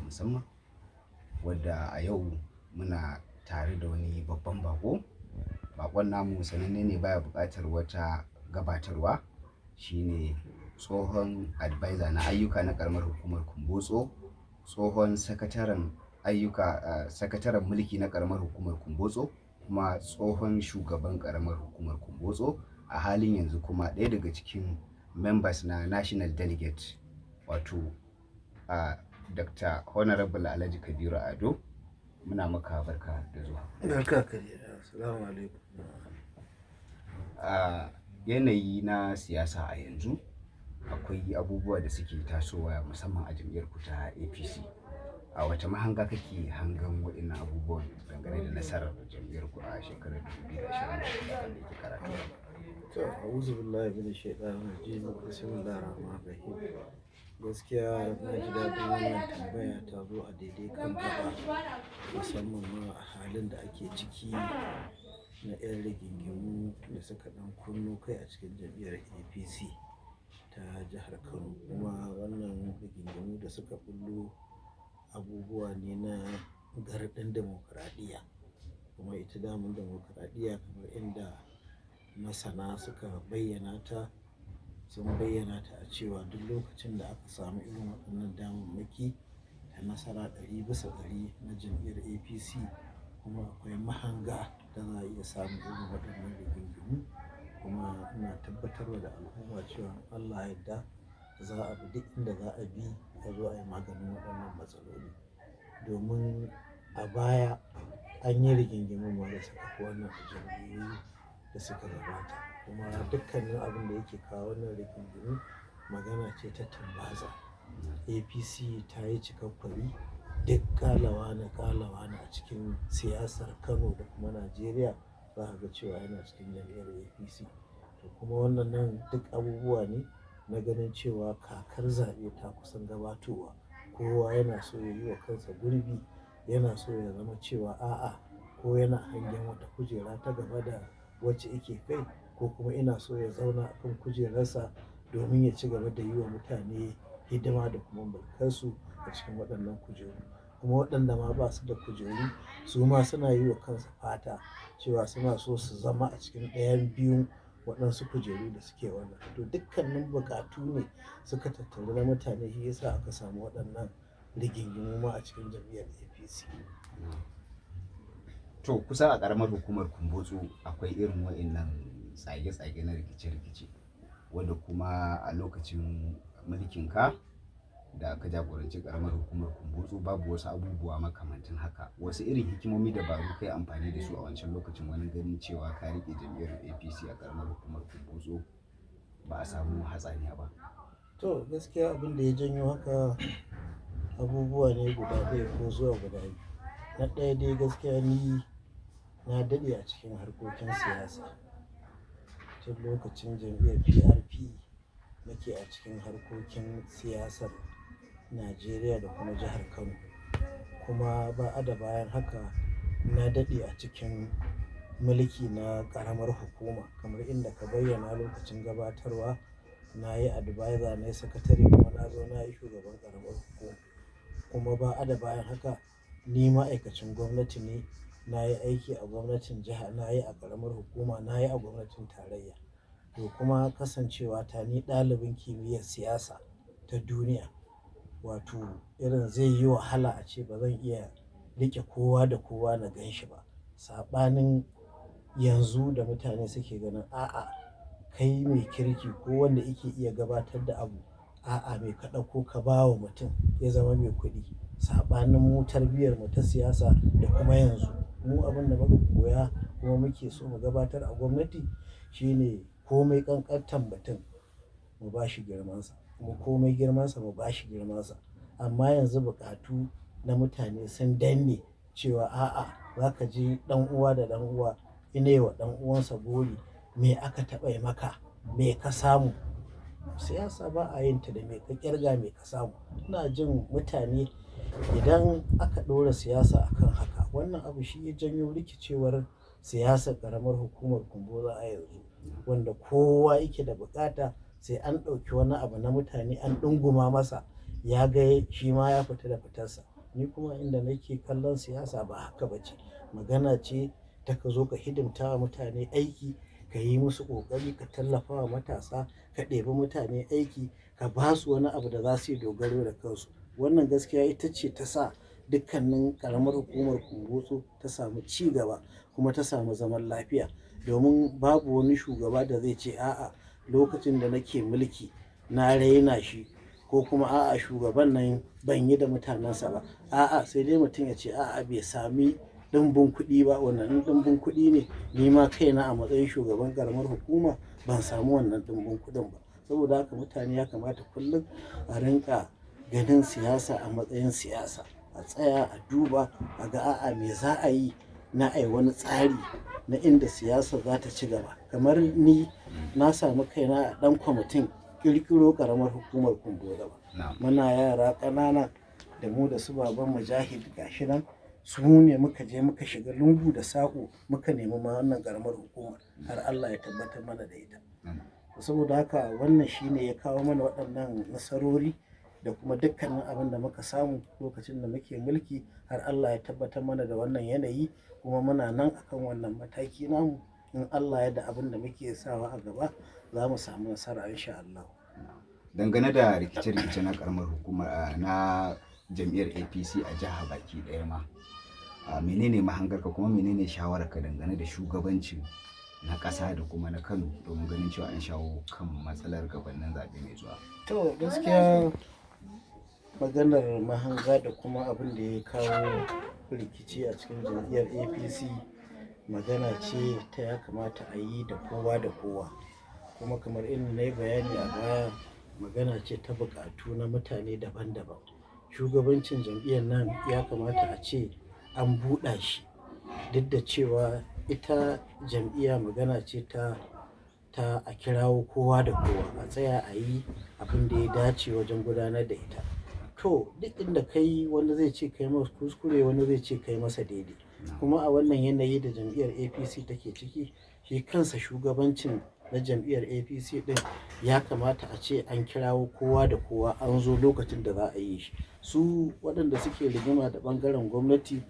musamman wadda a yau muna tare da wani babban bako. Bakon namu sananne ne baya buƙatar wata gabatarwa, shine tsohon advisor na ayyuka na ƙaramar hukumar Kumbotso, tsohon sakataren mulki na ƙaramar hukumar Kumbotso, kuma tsohon shugaban ƙaramar hukumar Kumbotso, a halin yanzu kuma ɗaya daga cikin members na national delegate, wato Dr. Honorable Alhaji Kabiru Ado. Muna maka barka da zuwa. Barka ka dai. Assalamu alaikum. Yanayi na siyasa a yanzu akwai abubuwa da suke tasowa musamman a jam'iyyar ku ta APC. A wace mahanga kake hangen waɗannan abubuwan dangane da nasarar jam'iyyar ku a shekarar 2020 da yake karatu? To, a'udhu billahi minash shaitanir rajim. Bismillahir rahmanir rahim. Gaskiya na ji daɗin wannan tambaya ta zo a daidai kan gaba, musamman ma a halin da ake ciki na 'yan rigingimu da suka ɗan kunno kai a cikin jam'iyyar APC ta jihar Kano. Kuma wannan rigingimu da suka bullo abubuwa ne na garɗin dimokuraɗiyya. Kuma ita daman dimokuraɗiyya kamar inda masana suka bayyana ta, sun bayyana ta a cewa duk lokacin da aka samu irin waɗannan damammaki ta nasara 100% na jam'iyyar APC, kuma akwai mahanga da za a iya samun irin waɗannan rigingimu. Kuma ina tabbatarwa da al'umma cewa Allah yadda za a bi duk inda za a bi a zo a yi maganin waɗannan matsaloli. Domin a baya an yi rigingimu ma da suka fi wannan a jam'iyyu da suka gabata. Kuma dukkanin abin da yake kawo wannan rigingimu magana ce ta tumbatsa. APC ta yi cikakkwari, duk ƙalawa na a cikin siyasar Kano da kuma Najeriya za ka ga cewa yana cikin jam'iyyar APC. To kuma wannan nan duk abubuwa ne na ganin cewa kakar zaɓe ta kusan gabatowa. Kowa yana so ya yi wa kansa gurbi, yana so ya zama cewa a'a, ko yana hangen wata kujera ta gaba da wacce yake kai, ko kuma ina so ya zauna a kan kujerarsa domin ya ci gaba da yi wa mutane hidima da kuma mulkarsu a cikin waɗannan kujeru. Kuma waɗanda ma ba su da kujeru su ma suna yi wa kansu fata cewa suna so su zama a cikin ɗayan biyun waɗansu kujeru da suke wannan. To dukkanin buƙatu ne suka tattaru na mutane, shi yasa aka samu waɗannan rigingimu ma a cikin jam'iyyar APC. To kusa a ƙaramar hukumar Kumbotso akwai irin waɗannan tsage-tsage na rikice-rikice, wanda kuma a lokacin mulkinka da ka jagoranci ƙaramar hukumar Kumbotso babu wasu abubuwa makamantan haka. Wasu irin hikimomi dabaru kai amfani da su a wancan lokacin wani ganin cewa ka riƙe jam'iyyar APC a ƙaramar hukumar Kumbotso ba a samu hatsaniya ba? To gaskiya abin da ya janyo haka abubuwa ne guda ɗaya ko zuwa guda biyu. Na ɗaya dai gaskiya ni na daɗe a cikin harkokin siyasa. Tun lokacin jam'iyyar PRP nake a cikin harkokin siyasar Najeriya da kuma jihar Kano. Kuma ba'ada bayan haka na daɗe a cikin mulki na ƙaramar hukuma kamar inda ka bayyana lokacin gabatarwa. Na yi advisor, na yi sakatare, kuma na zo na yi shugaban ƙaramar hukuma. Kuma ba'ada bayan haka ni ma'aikacin gwamnati ne. Na yi aiki a gwamnatin jiha, na yi a ƙaramar hukuma, na yi a gwamnatin tarayya. To kuma kasancewa ta ni ɗalibin kimiyyar siyasa ta duniya, wato irin zai yi wahala a ce ba zan iya riƙe kowa da kowa na gan shi ba. Saɓanin yanzu da mutane suke ganin a'a, kai mai kirki ko wanda yake iya gabatar da abu, a'a mai ka ɗauko ka ba wa mutum ya zama mai kuɗi. Saɓanin mu tarbiyyar mu ta siyasa da kuma yanzu mu abin da muka koya kuma muke so mu gabatar a gwamnati shine komai ƙanƙantar mutum mu ba shi girmansa, kuma komai girmansa mu ba shi girmansa. Amma yanzu buƙatu na mutane sun danne cewa a'a, za ka ji ɗan uwa da ɗan uwa ina yi wa ɗan uwansa gori, me aka taɓa yi maka, me ka samu. Siyasa ba a yin ta da me ka ƙirga me ka samu. Ina jin mutane idan aka ɗora siyasa a kan haka, wannan abu shi ya janyo rikicewar siyasar ƙaramar hukumar Kumbotso a yanzu, wanda kowa yake da buƙata sai an ɗauki wani abu na mutane an ɗunguma masa, ya ga shi ma ya fita da fitarsa. ni kuma inda nake kallon siyasa ba haka ba ce. Magana ce ta ka zo ka hidimta wa mutane aiki, ka yi musu ƙoƙari, ka tallafa wa matasa, ka ɗebi mutane aiki, ka ba su wani abu da za su yi dogaro da kansu. Wannan gaskiya ita ce ta sa dukkanin ƙaramar hukumar Kumbotso ta samu ci gaba kuma ta samu zaman lafiya. Domin babu wani shugaba da zai ce a'a, lokacin da nake mulki na raina shi, ko kuma a'a shugaban nan ban yi da mutanensa ba. A'a, sai dai mutum ya ce a'a bai sami ɗumbun kuɗi ba. Wannan in ɗumbun kuɗi ne, ni ma kaina a matsayin shugaban ƙaramar hukuma ban samu wannan ɗumbun kuɗin ba. Saboda haka mutane ya kamata kullum a rinƙa ganin siyasa a matsayin siyasa. A tsaya a duba a ga a'a me za a yi na ai wani tsari na inda siyasa za ta ci gaba. Kamar ni na sami kaina a ɗan kwamitin ƙirƙiro ƙaramar hukumar Kumbotso. Muna yara ƙanana da mu da su baban Mujahid gashi nan, su ne muka je muka shiga lungu da saƙo muka nemi ma wannan ƙaramar hukumar har Allah ya tabbatar mana da ita. Saboda haka wannan shi ne ya kawo mana waɗannan nasarori da kuma dukkanin abin da muka samu lokacin da muke mulki har Allah ya tabbatar mana da wannan yanayi, kuma muna nan akan wannan mataki namu. In Allah ya da abin da muke sawa a gaba za mu samu nasara insha Allah. Dangane da rikice-rikice na ƙaramar hukumar na jam'iyyar APC a jiha baki ɗaya ma, menene mahangarka kuma menene shawararka dangane da shugabancin na ƙasa da kuma na Kano domin ganin cewa an shawo kan matsalar gabanin zaɓe mai zuwa? To gaskiya maganar mahanga da kuma abin da ya kawo rikici a cikin jam'iyyar APC magana ce ta ya kamata a yi da kowa da kowa. Kuma kamar inda na yi bayani a baya, magana ce ta buƙatu na mutane daban-daban. Shugabancin jam'iyyar nan ya kamata a ce an buɗa shi, duk da cewa ita jam'iyya magana ce ta a kirawo kowa da kowa, a tsaya a yi abin da ya dace wajen gudanar da ita. To duk inda kai wani zai ce kai masa kuskure, wani zai ce kai masa daidai. Kuma a wannan yanayi da jam'iyyar APC take ciki, shi kansa shugabancin na jam'iyyar APC din ya kamata a ce an kirawo kowa da kowa an zo lokacin da za a yi shi. Su waɗanda suke rigima da ɓangaren gwamnati,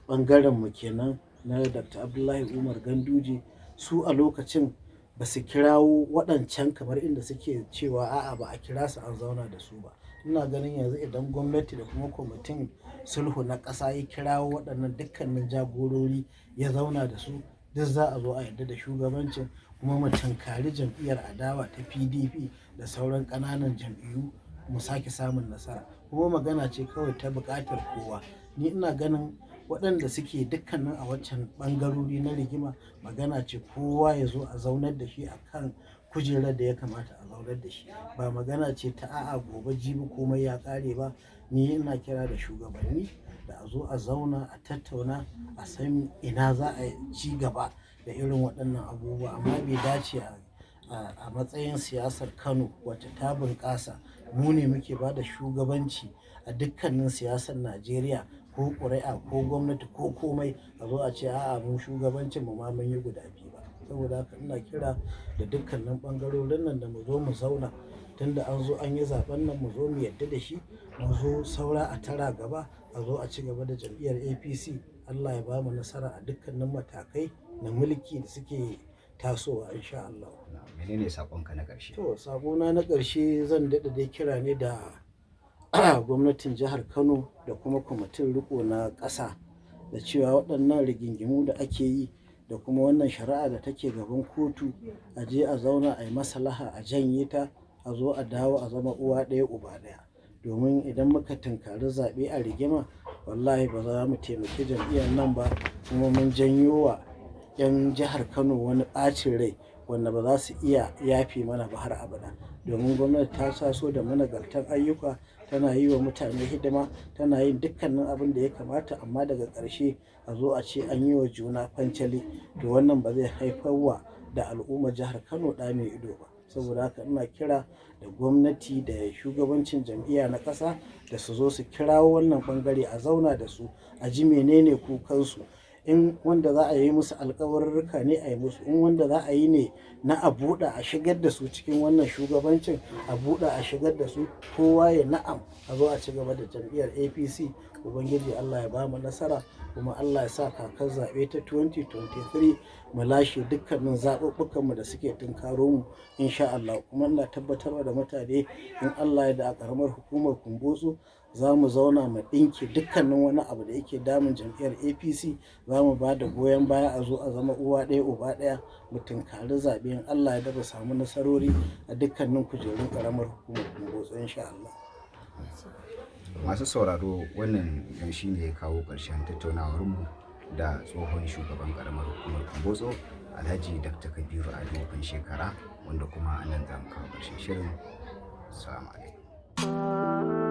ɓangaren mu kenan na Dr. Abdullahi Umar Ganduje, su a lokacin ba su kirawo waɗancan kamar inda suke cewa a'a ba a kira su an zauna da su ba. Ina ganin yanzu idan gwamnati da kuma kwamitin sulhu na ƙasa ya kirawo waɗannan dukkanin jagorori ya zauna da su, duk za a zo a yarda da shugabancin, kuma mu tunkari jam'iyyar adawa ta PDP da sauran ƙananan jam'iyyu mu sake samun nasara. Kuma magana ce kawai ta buƙatar kowa. Ni ina ganin waɗanda suke dukkanin a waccan ɓangarori na rigima, magana ce kowa ya zo a zaunar da shi a kan kujerar da ya kamata a zaunar da shi. Ba magana ce ta a'a gobe jibi komai ya ƙare ba. Ni ina kira da shugabanni da a zo a zauna a tattauna a san ina za a ci gaba da irin waɗannan abubuwa. Amma bai dace a matsayin siyasar Kano wacce ta bunƙasa, mu ne muke ba da shugabanci a dukkanin siyasar Najeriya, ko ƙuri'a ko gwamnati ko komai, a zo a ce a'a mu shugabancin mu ma mun yi guda biyu ba. Saboda haka ina kira da dukkanin ɓangarorin nan da mu zo mu zauna, tunda an zo an yi zaɓen nan mu zo mu yarda da shi, mu zo saura a tara gaba, a zo a ci gaba da jam'iyyar APC. Allah ya ba mu nasara a dukkanin matakai na mulki da suke tasowa insha Allah. Menene saƙonka na ƙarshe? To saƙona na ƙarshe zan daɗa dai kira ne da gwamnatin jihar Kano da kuma kwamitin riko na ƙasa, da cewa waɗannan rigingimu da ake yi da kuma wannan shari'a da take gaban kotu, a je a zauna a yi maslaha, a janye ta, a zo a dawo a zama uwa ɗaya uba ɗaya. Domin idan muka tunkari zaɓe a rigima, wallahi ba za mu taimaki jam'iyyar nan ba, kuma mun janyo wa 'yan jihar Kano wani ɓacin rai wanda ba za su iya yafe mana ba har abada. Domin gwamnati ta taso da managartan ayyuka, tana yi wa mutane hidima, tana yin dukkanin abin da ya kamata, amma daga ƙarshe a zo a ce an yi wa juna fancale. To wannan ba zai haifar wa da al'ummar jihar Kano ɗa mai ido ba. Saboda haka ina kira da gwamnati da shugabancin jam'iyya na ƙasa da su zo su kirawo wannan ɓangare, a zauna da su, a ji menene kukansu, in wanda za a yi musu alkawarurruka ne a yi musu, in wanda za a yi ne na a buɗa a shigar da su cikin wannan shugabancin, a buɗa a shigar da su, kowa ya na'am a zo a ci gaba da jam'iyyar APC. Ubangiji Allah ya ba mu nasara, kuma Allah ya sa kakar zaɓe ta 2023 mu lashe dukkanin zaɓuɓɓukanmu da suke tunkaro mu insha Allah. Kuma ina tabbatarwa da mutane in Allah ya da a ƙaramar hukumar Kumbotso za mu zauna mu ɗinke dukkanin wani abu da yake damun jam'iyyar APC. Za mu ba da goyon baya a zo a zama uwa ɗaya uba ɗaya, mu tunkari zaɓe in Allah ya da mu samu nasarori a dukkanin kujerun ƙaramar hukumar Kumbotso insha Allah. Masu sauraro, wannan shi ne ya kawo ƙarshen tattaunawarmu da tsohon shugaban ƙaramar hukumar Kumbotso, Alhaji Dr. Kabiru Ado Shekara, wanda kuma a nan za mu kawo ƙarshen shirin. Assalamu alaikum.